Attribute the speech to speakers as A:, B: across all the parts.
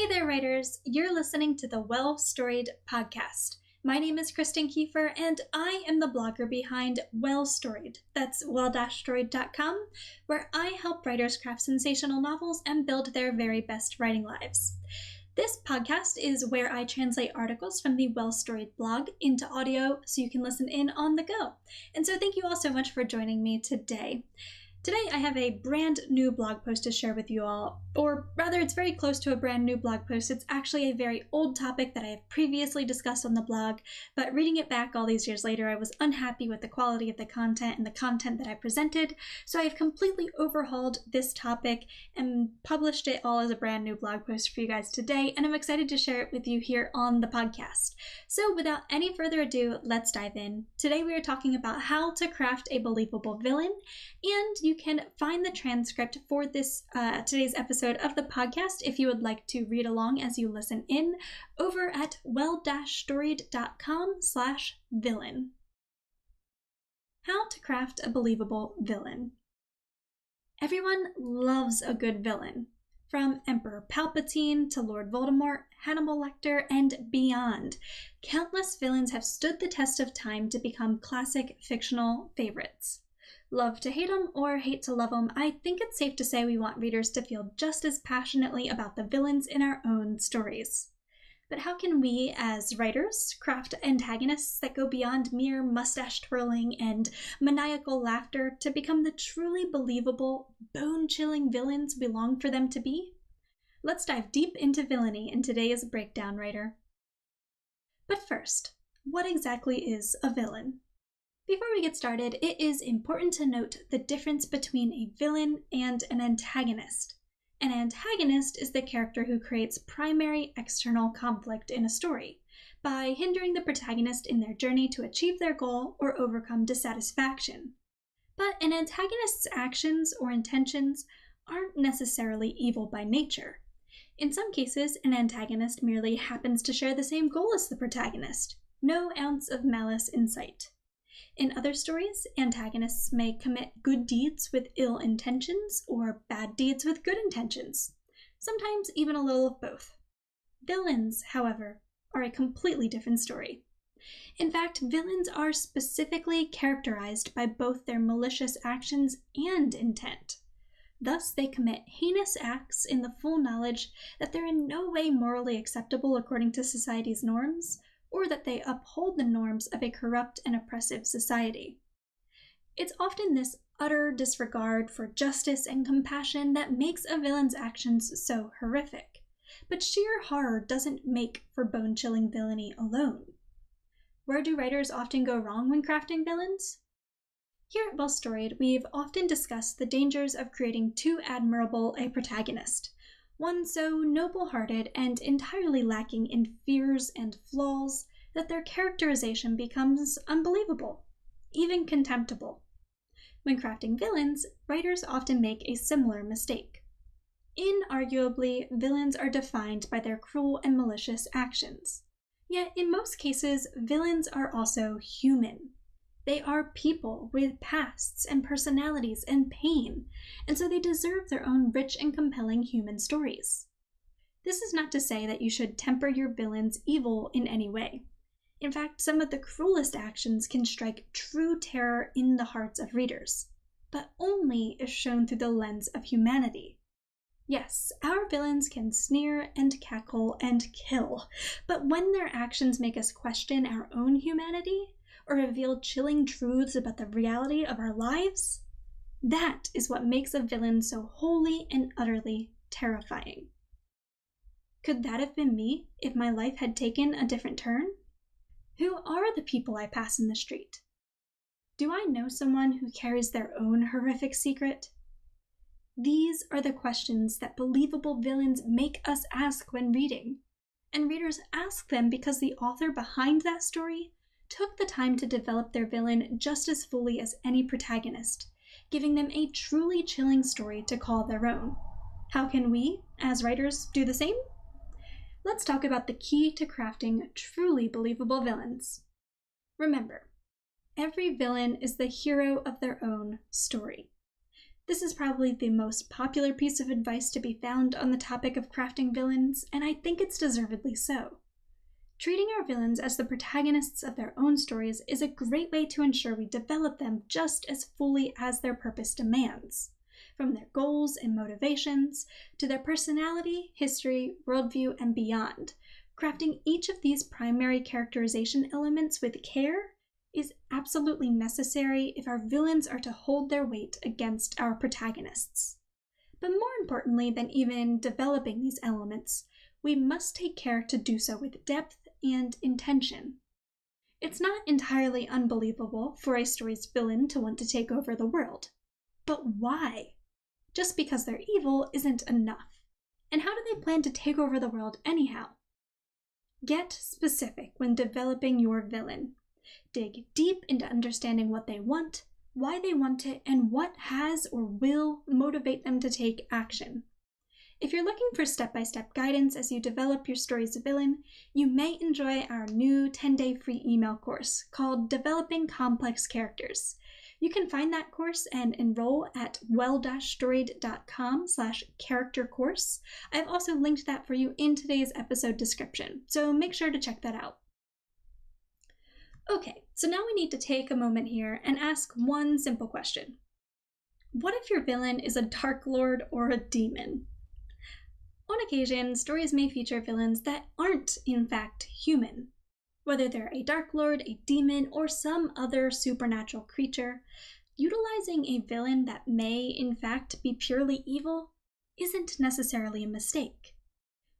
A: Hey there, writers! You're listening to the Well-Storied podcast. My name is Kristen Kiefer, and I am the blogger behind well-storied. That's well-storied.com, where I help writers craft sensational novels and build their very best writing lives. This podcast is where I translate articles from the Well-Storied blog into audio so you can listen in on the go. And so thank you all so much for joining me today. Today I have a brand new blog post to share with you all, or rather it's very close to a brand new blog post. It's actually a very old topic that I have previously discussed on the blog, but reading it back all these years later, I was unhappy with the quality of the content and the content that I presented, so I have completely overhauled this topic and published it all as a brand new blog post for you guys today, and I'm excited to share it with you here on the podcast. So without any further ado, let's dive in. Today we are talking about how to craft a believable villain, and you can find the transcript for this today's episode of the podcast if you would like to read along as you listen in over at well-storied.com/villain. How to craft a believable villain. Everyone loves a good villain. From Emperor Palpatine to Lord Voldemort, Hannibal Lecter, and beyond, countless villains have stood the test of time to become classic fictional favorites. Love to hate them or hate to love them, I think it's safe to say we want readers to feel just as passionately about the villains in our own stories. But how can we, as writers, craft antagonists that go beyond mere mustache-twirling and maniacal laughter to become the truly believable, bone-chilling villains we long for them to be? Let's dive deep into villainy in today's breakdown, writer. But first, what exactly is a villain? Before we get started, it is important to note the difference between a villain and an antagonist. An antagonist is the character who creates primary external conflict in a story by hindering the protagonist in their journey to achieve their goal or overcome dissatisfaction. But an antagonist's actions or intentions aren't necessarily evil by nature. In some cases, an antagonist merely happens to share the same goal as the protagonist. No ounce of malice in sight. In other stories, antagonists may commit good deeds with ill intentions or bad deeds with good intentions, sometimes even a little of both. Villains, however, are a completely different story. In fact, villains are specifically characterized by both their malicious actions and intent. Thus, they commit heinous acts in the full knowledge that they're in no way morally acceptable according to society's norms, or that they uphold the norms of a corrupt and oppressive society. It's often this utter disregard for justice and compassion that makes a villain's actions so horrific. But sheer horror doesn't make for bone-chilling villainy alone. Where do writers often go wrong when crafting villains? Here at Well-Storied, we've often discussed the dangers of creating too admirable a protagonist. One so noble-hearted and entirely lacking in fears and flaws that their characterization becomes unbelievable, even contemptible. When crafting villains, writers often make a similar mistake. Inarguably, villains are defined by their cruel and malicious actions. Yet, in most cases, villains are also human. They are people with pasts and personalities and pain, and so they deserve their own rich and compelling human stories. This is not to say that you should temper your villain's evil in any way. In fact, some of the cruelest actions can strike true terror in the hearts of readers, but only if shown through the lens of humanity. Yes, our villains can sneer and cackle and kill, but when their actions make us question our own humanity, or reveal chilling truths about the reality of our lives, that is what makes a villain so wholly and utterly terrifying. Could that have been me if my life had taken a different turn? Who are the people I pass in the street? Do I know someone who carries their own horrific secret? These are the questions that believable villains make us ask when reading, and readers ask them because the author behind that story took the time to develop their villain just as fully as any protagonist, giving them a truly chilling story to call their own. How can we, as writers, do the same? Let's talk about the key to crafting truly believable villains. Remember, every villain is the hero of their own story. This is probably the most popular piece of advice to be found on the topic of crafting villains, and I think it's deservedly so. Treating our villains as the protagonists of their own stories is a great way to ensure we develop them just as fully as their purpose demands, from their goals and motivations to their personality, history, worldview, and beyond. Crafting each of these primary characterization elements with care is absolutely necessary if our villains are to hold their weight against our protagonists. But more importantly than even developing these elements, we must take care to do so with depth and intention. It's not entirely unbelievable for a story's villain to want to take over the world. But why? Just because they're evil isn't enough. And how do they plan to take over the world anyhow? Get specific when developing your villain. Dig deep into understanding what they want, why they want it, and what has or will motivate them to take action. If you're looking for step-by-step guidance as you develop your story's villain, you may enjoy our new 10-day free email course called Developing Complex Characters. You can find that course and enroll at well-storied.com/character course. I've also linked that for you in today's episode description, so make sure to check that out. Okay, so now we need to take a moment here and ask one simple question. What if your villain is a Dark Lord or a demon? On occasion, stories may feature villains that aren't, in fact, human. Whether they're a Dark Lord, a demon, or some other supernatural creature, utilizing a villain that may, in fact, be purely evil isn't necessarily a mistake.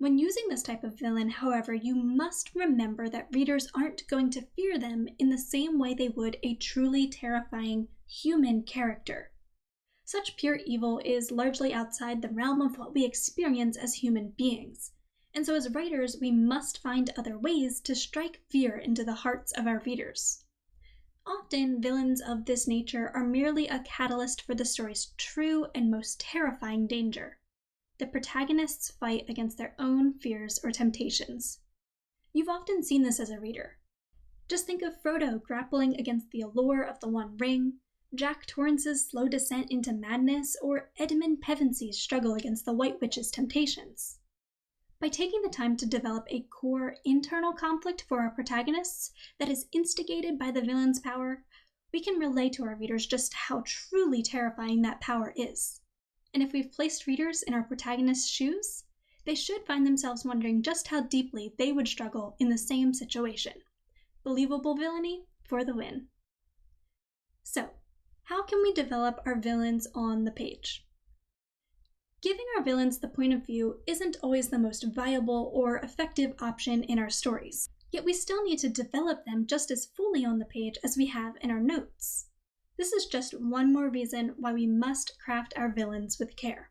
A: When using this type of villain, however, you must remember that readers aren't going to fear them in the same way they would a truly terrifying human character. Such pure evil is largely outside the realm of what we experience as human beings, and so as writers we must find other ways to strike fear into the hearts of our readers. Often, villains of this nature are merely a catalyst for the story's true and most terrifying danger. The protagonists fight against their own fears or temptations. You've often seen this as a reader. Just think of Frodo grappling against the allure of the One Ring, Jack Torrance's slow descent into madness, or Edmund Pevensy's struggle against the White Witch's temptations. By taking the time to develop a core internal conflict for our protagonists that is instigated by the villain's power, we can relay to our readers just how truly terrifying that power is. And if we've placed readers in our protagonists' shoes, they should find themselves wondering just how deeply they would struggle in the same situation. Believable villainy for the win. So, how can we develop our villains on the page? Giving our villains the point of view isn't always the most viable or effective option in our stories, yet we still need to develop them just as fully on the page as we have in our notes. This is just one more reason why we must craft our villains with care.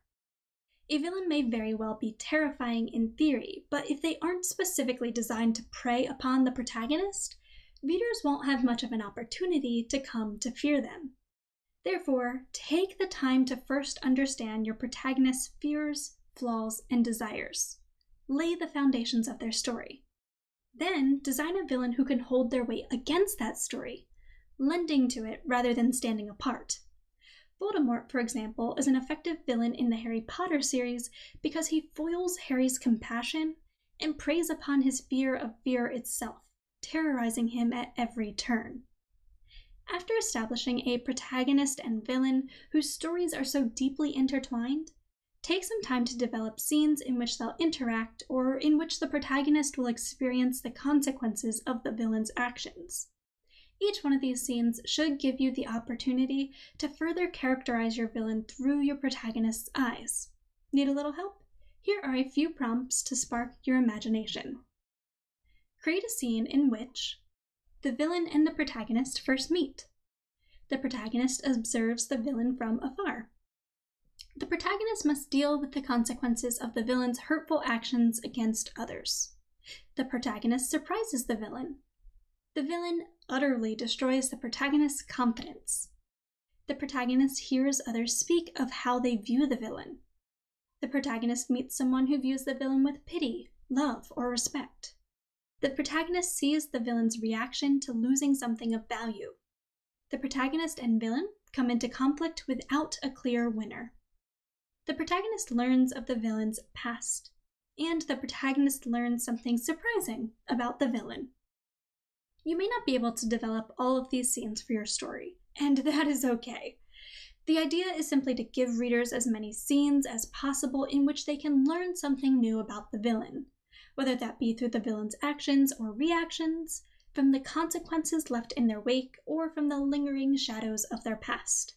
A: A villain may very well be terrifying in theory, but if they aren't specifically designed to prey upon the protagonist, readers won't have much of an opportunity to come to fear them. Therefore, take the time to first understand your protagonist's fears, flaws, and desires. Lay the foundations of their story. Then, design a villain who can hold their weight against that story, lending to it rather than standing apart. Voldemort, for example, is an effective villain in the Harry Potter series because he foils Harry's compassion and preys upon his fear of fear itself, terrorizing him at every turn. After establishing a protagonist and villain whose stories are so deeply intertwined, take some time to develop scenes in which they'll interact or in which the protagonist will experience the consequences of the villain's actions. Each one of these scenes should give you the opportunity to further characterize your villain through your protagonist's eyes. Need a little help? Here are a few prompts to spark your imagination. Create a scene in which the villain and the protagonist first meet. The protagonist observes the villain from afar. The protagonist must deal with the consequences of the villain's hurtful actions against others. The protagonist surprises the villain. The villain utterly destroys the protagonist's confidence. The protagonist hears others speak of how they view the villain. The protagonist meets someone who views the villain with pity, love, or respect. The protagonist sees the villain's reaction to losing something of value. The protagonist and villain come into conflict without a clear winner. The protagonist learns of the villain's past, and the protagonist learns something surprising about the villain. You may not be able to develop all of these scenes for your story, and that is okay. The idea is simply to give readers as many scenes as possible in which they can learn something new about the villain, whether that be through the villain's actions or reactions, from the consequences left in their wake, or from the lingering shadows of their past.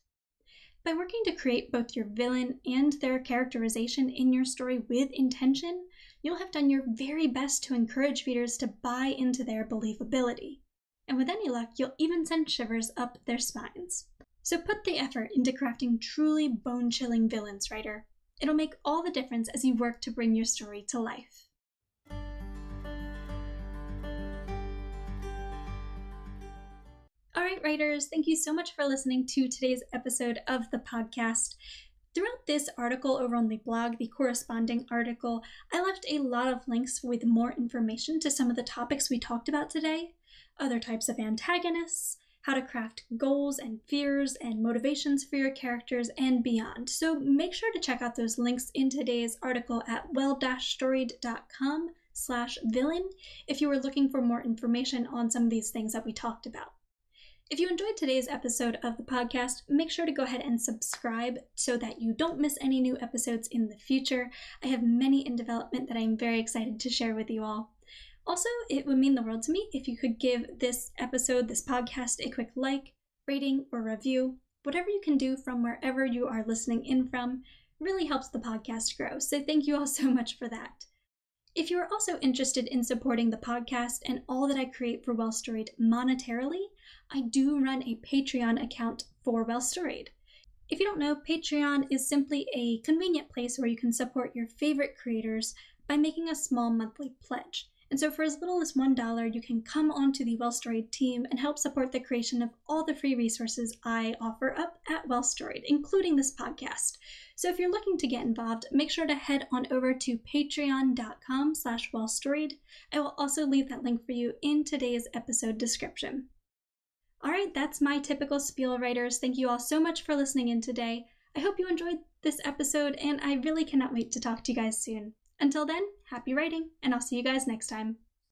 A: By working to create both your villain and their characterization in your story with intention, you'll have done your very best to encourage readers to buy into their believability. And with any luck, you'll even send shivers up their spines. So put the effort into crafting truly bone-chilling villains, writer. It'll make all the difference as you work to bring your story to life. All right, writers, thank you so much for listening to today's episode of the podcast. Throughout this article over on the blog, the corresponding article, I left a lot of links with more information to some of the topics we talked about today, other types of antagonists, how to craft goals and fears and motivations for your characters, and beyond. So make sure to check out those links in today's article at well-storied.com/villain if you were looking for more information on some of these things that we talked about. If you enjoyed today's episode of the podcast, make sure to go ahead and subscribe so that you don't miss any new episodes in the future. I have many in development that I'm very excited to share with you all. Also, it would mean the world to me if you could give this episode, this podcast, a quick like, rating, or review. Whatever you can do from wherever you are listening in from really helps the podcast grow. So thank you all so much for that. If you are also interested in supporting the podcast and all that I create for Well-Storied monetarily, I do run a Patreon account for Well-Storied. If you don't know, Patreon is simply a convenient place where you can support your favorite creators by making a small monthly pledge. And so for as little as $1, you can come onto the Well-Storied team and help support the creation of all the free resources I offer up at Well-Storied, including this podcast. So if you're looking to get involved, make sure to head on over to patreon.com/wellstoried. I will also leave that link for you in today's episode description. All right, that's my typical spiel, writers. Thank you all so much for listening in today. I hope you enjoyed this episode, and I really cannot wait to talk to you guys soon. Until then, happy writing, and I'll see you guys next time.